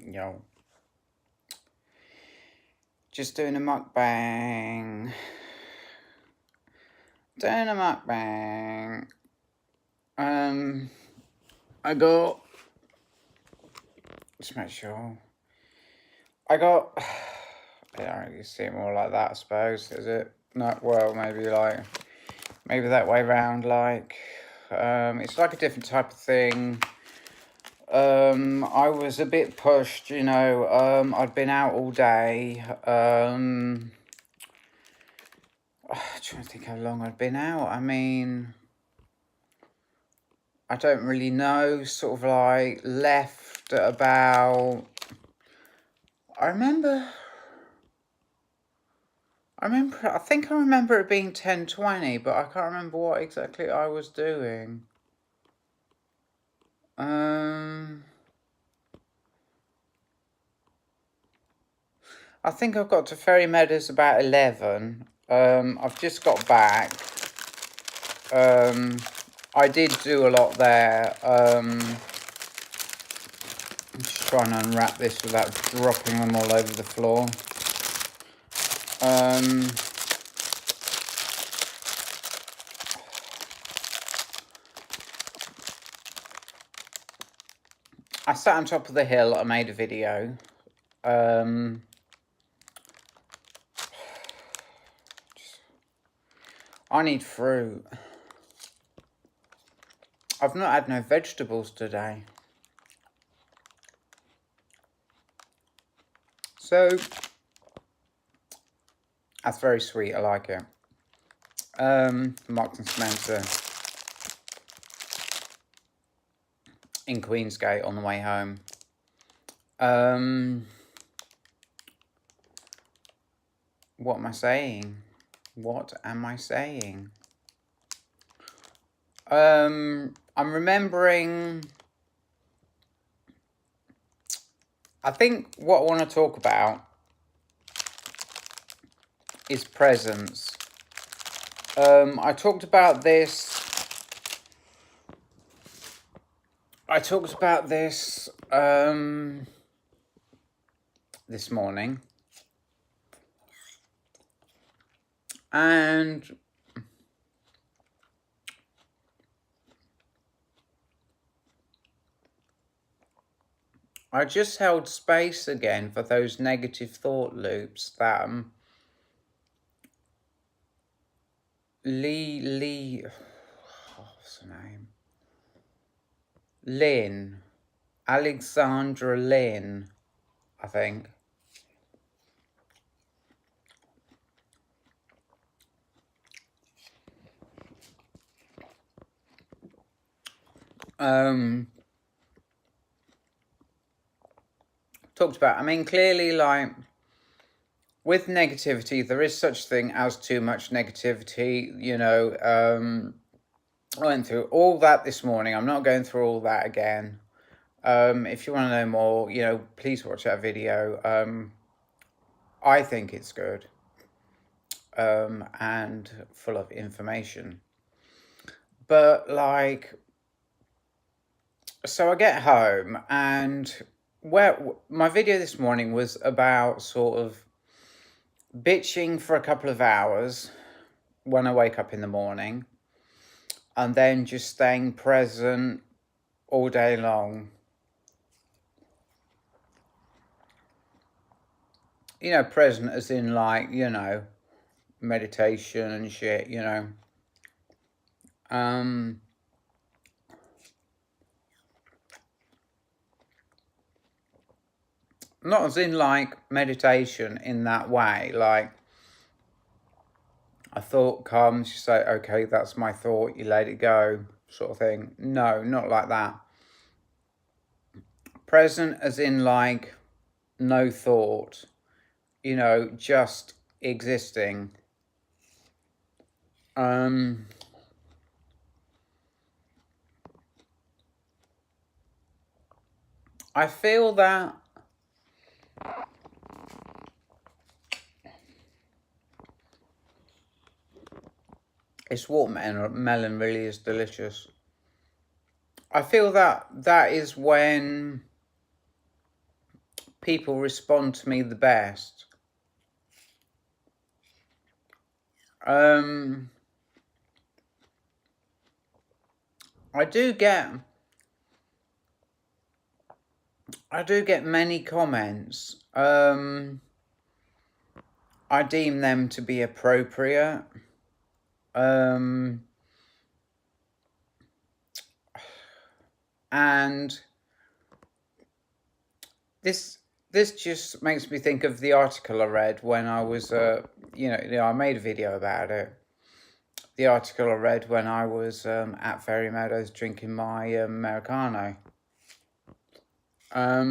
Yo. Just doing a mukbang. Doing a mukbang. I got... Just make sure. I got... I don't really see it more like that, I suppose. Is it? No, well, maybe like... Maybe that way round, like... it's like a different type of thing. I was a bit pushed, you know. I'd been out all day. I'm trying to think how long I'd been out. I mean, I don't really know. Sort of like left at about... I think I remember it being 10:20, but I can't remember what exactly I was doing. I think I got to Ferry Meadows about 11. I've just got back. I did do a lot there. I'm just trying to unwrap this without dropping them all over the floor. I sat on top of the hill. I made a video. I need fruit. I've not had no vegetables today. So, that's very sweet. I like it. Marks and Spencer in Queensgate on the way home. What am I saying? What am I saying? I'm remembering... I think what I want to talk about is presents. I talked about this... this morning. And I just held space again for those negative thought loops that what's her name? Alexandra Lynn, I think. Talked about, I mean, clearly, like, with negativity, there is such thing as too much negativity, you know. I went through all that this morning. I'm not going through all that again. If you want to know more, you know, please watch that video. I think it's good. And full of information. But, like, so I get home, and my video this morning was about sort of bitching for a couple of hours when I wake up in the morning, and then just staying present all day long. You know, present as in, like, you know, meditation and shit, you know. Not as in, like, meditation in that way. Like, a thought comes, you say, okay, that's my thought, you let it go, sort of thing. No, not like that. Present as in, like, no thought, you know, just existing. I feel that this watermelon really is delicious. I feel that is when people respond to me the best. I do get many comments. I deem them to be appropriate. And this just makes me think of the article I read when I was, I made a video about it. The article I read when I was at Fairy Meadows drinking my Americano. I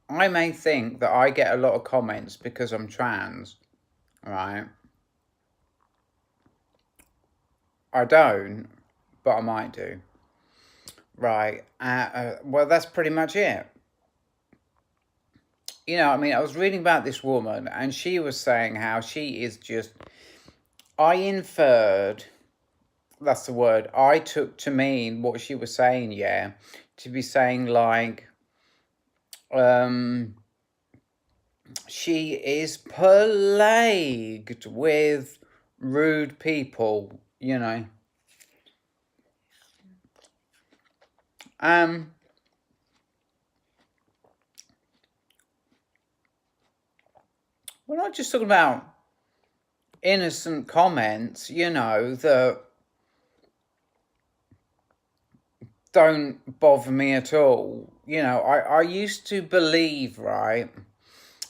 may think that I get a lot of comments because I'm trans, right? I don't, but I might do. Right. Well, that's pretty much it. I was reading about this woman, and she was saying how she is just... I inferred, that's the word, I took to mean what she was saying, to be saying like, she is plagued with rude people, We're not just talking about innocent comments, that don't bother me at all. I used to believe, right?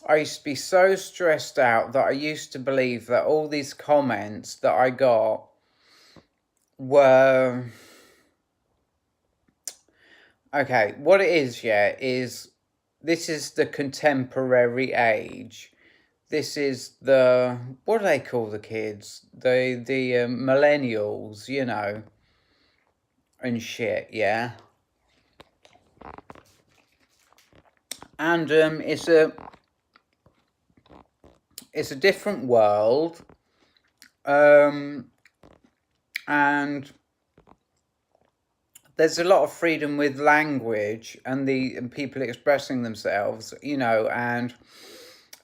I used to be so stressed out that I used to believe that all these comments that I got were... Okay, what it is, is this is the contemporary age. This is the... What do they call the kids? The millennials, and shit, yeah? And it's a different world, and there's a lot of freedom with language and people expressing themselves, and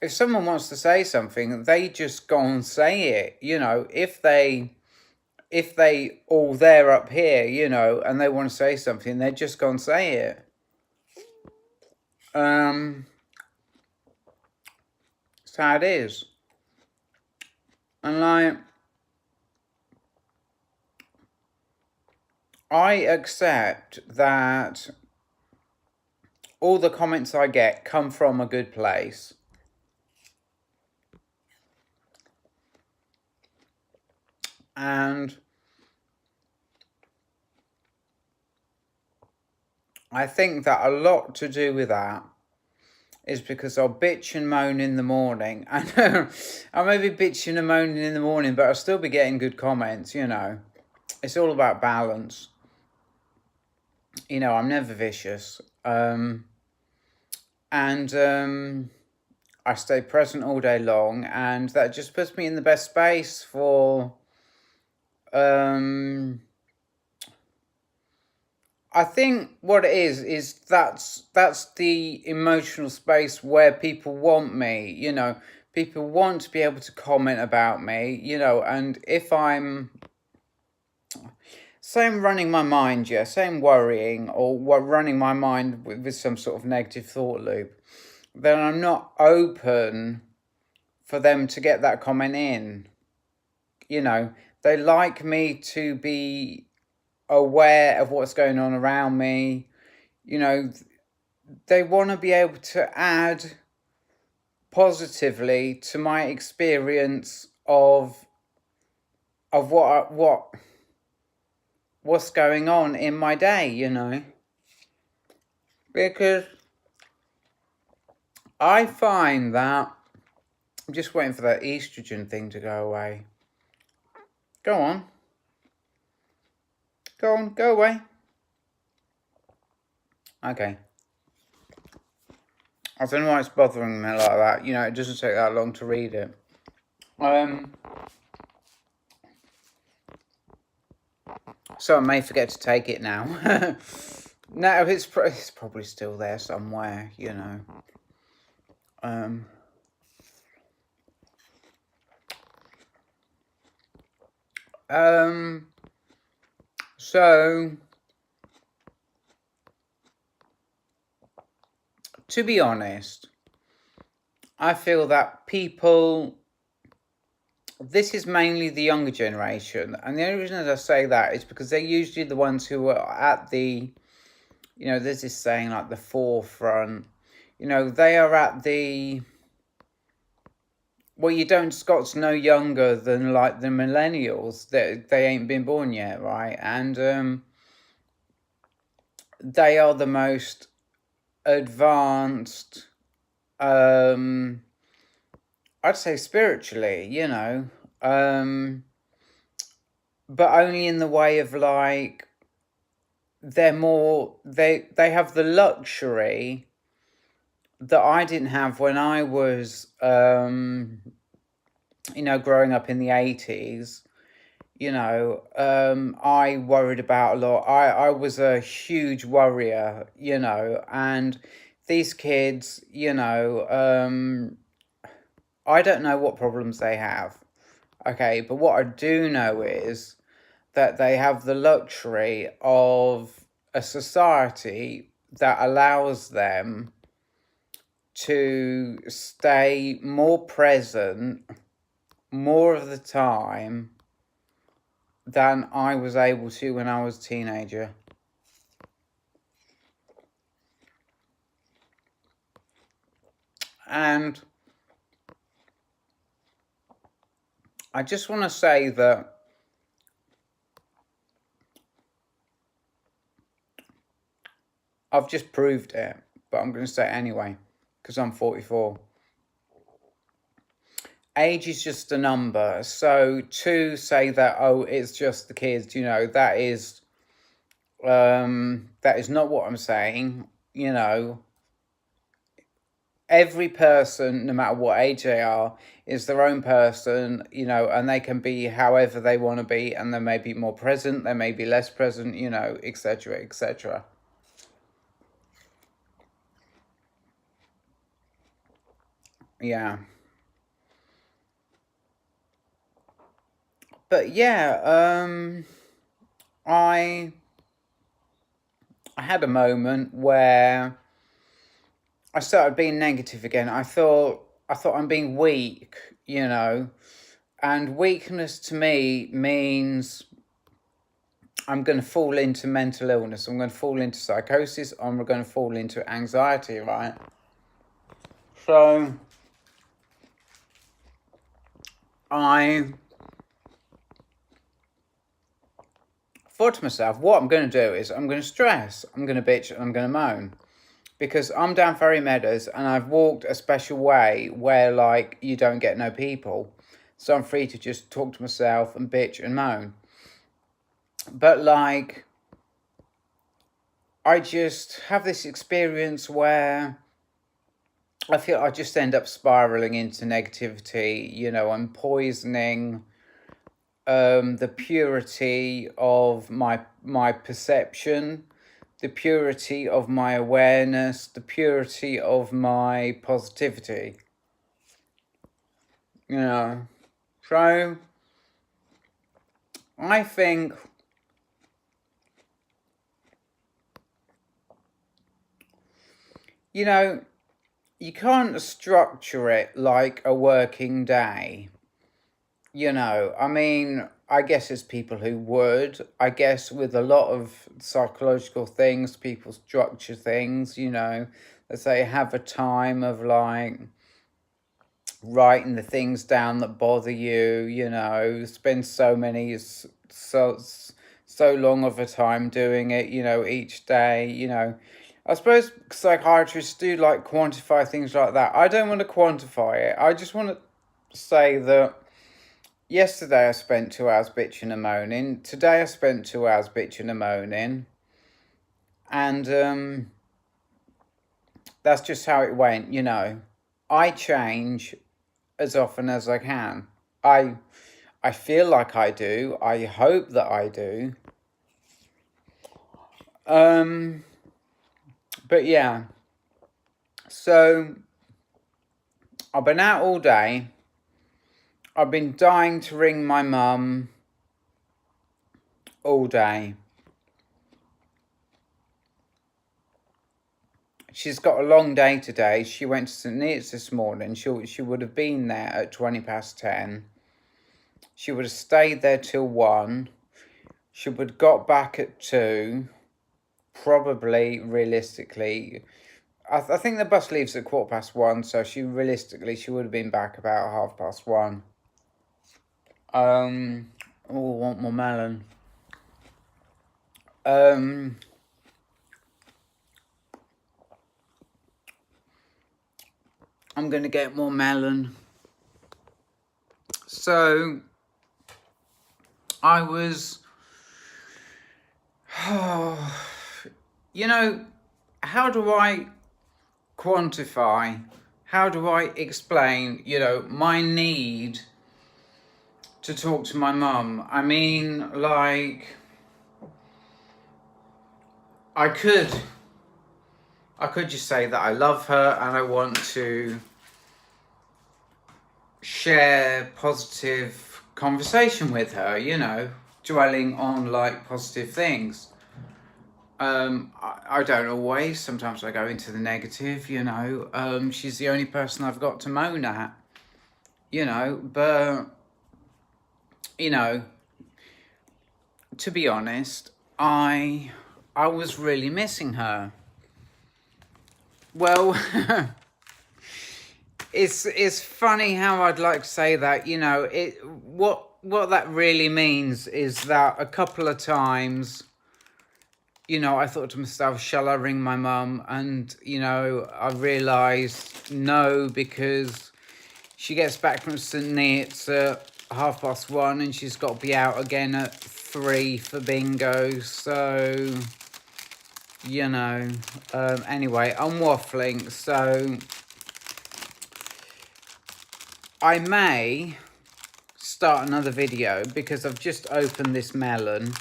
if someone wants to say something, they just go and say it, if they all there up here, and they want to say something, they just go and say it. That's how it is. And I accept that all the comments I get come from a good place. And I think that a lot to do with that is because I'll bitch and moan in the morning. I know I may be bitching and moaning in the morning, but I'll still be getting good comments, It's all about balance. I'm never vicious. And I stay present all day long, and that just puts me in the best space for... I think what it is that's the emotional space where people want me, people want to be able to comment about me, and if I'm... Say I'm running my mind, say I'm worrying, or running my mind with some sort of negative thought loop, then I'm not open for them to get that comment in. They like me to be aware of what's going on around me. They want to be able to add positively to my experience of what's going on in my day, because I find that... I'm just waiting for that estrogen thing to go away. Go on. Go away. Okay. I don't know why it's bothering me like that. It doesn't take that long to read it. So I may forget to take it now. No, it's probably still there somewhere, you know. So, to be honest, I feel that this is mainly the younger generation. And the only reason that I say that is because they're usually the ones who are at the, there's this saying like the forefront. They are at the, well, you don't Scots no younger than like the millennials. They ain't been born yet, right? And they are the most advanced, I'd say spiritually, but only in the way of like they have the luxury that I didn't have when I was growing up in the 80s. I worried about a lot. I was a huge worrier, and these kids, I don't know what problems they have. Okay, but what I do know is that they have the luxury of a society that allows them to stay more present more of the time than I was able to when I was a teenager. And I just want to say that I've just proved it, but I'm going to say it anyway, because I'm 44. Age is just a number. So to say that, oh, it's just the kids, that is not what I'm saying. Every person, no matter what age they are, is their own person, and they can be however they want to be, and they may be more present, they may be less present, etc., etc. Yeah. But yeah, I had a moment where I started being negative again. I thought I'm being weak, and weakness to me means I'm going to fall into mental illness. I'm going to fall into psychosis. I'm going to fall into anxiety, right? So I thought to myself, what I'm going to do is I'm going to stress, I'm going to bitch, and I'm going to moan. Because I'm down Ferry Meadows and I've walked a special way where, like, you don't get no people. So I'm free to just talk to myself and bitch and moan. But, like, I just have this experience where I feel I just end up spiraling into negativity. I'm poisoning the purity of my perception, the purity of my awareness, the purity of my positivity. So I think you can't structure it like a working day. I mean, I guess there's people who would. I guess with a lot of psychological things, people structure things, let's say have a time of like writing the things down that bother you, spend so long of a time doing it, each day. I suppose psychiatrists do like quantify things like that. I don't want to quantify it. I just want to say that yesterday I spent 2 hours bitching and moaning. Today I spent 2 hours bitching and moaning. And that's just how it went, I change as often as I can. I feel like I do. I hope that I do. But yeah, so I've been out all day. I've been dying to ring my mum all day. She's got a long day today. She went to St Neots this morning. She would have been there at 10:20. She would have stayed there till 1. She would have got back at 2. Probably, realistically, I think the bus leaves at 1:15, so she would have been back about 1:30. Oh, I want more melon. I'm gonna get more melon. So I was, you know, how do I quantify, how do I explain, my need to talk to my mum? I mean, like, I could just say that I love her and I want to share positive conversation with her, dwelling on like positive things. I don't always. Sometimes I go into the negative, She's the only person I've got to moan at, but, to be honest, I was really missing her. Well, it's funny how I'd like to say that, what that really means is that a couple of times, I thought to myself, shall I ring my mum? And, I realised no, because she gets back from St Neots at 1:30 and she's got to be out again at 3 for bingo. So, anyway, I'm waffling. So I may start another video because I've just opened this melon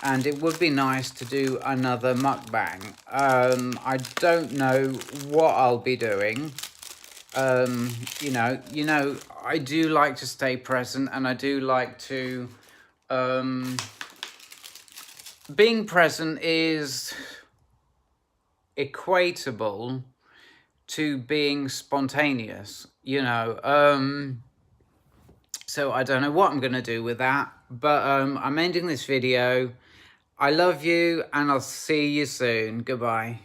and it would be nice to do another mukbang. I don't know what I'll be doing. I do like to stay present, and I do like to, being present is equatable to being spontaneous, so I don't know what I'm going to do with that, but I'm ending this video. I love you, and I'll see you soon. Goodbye.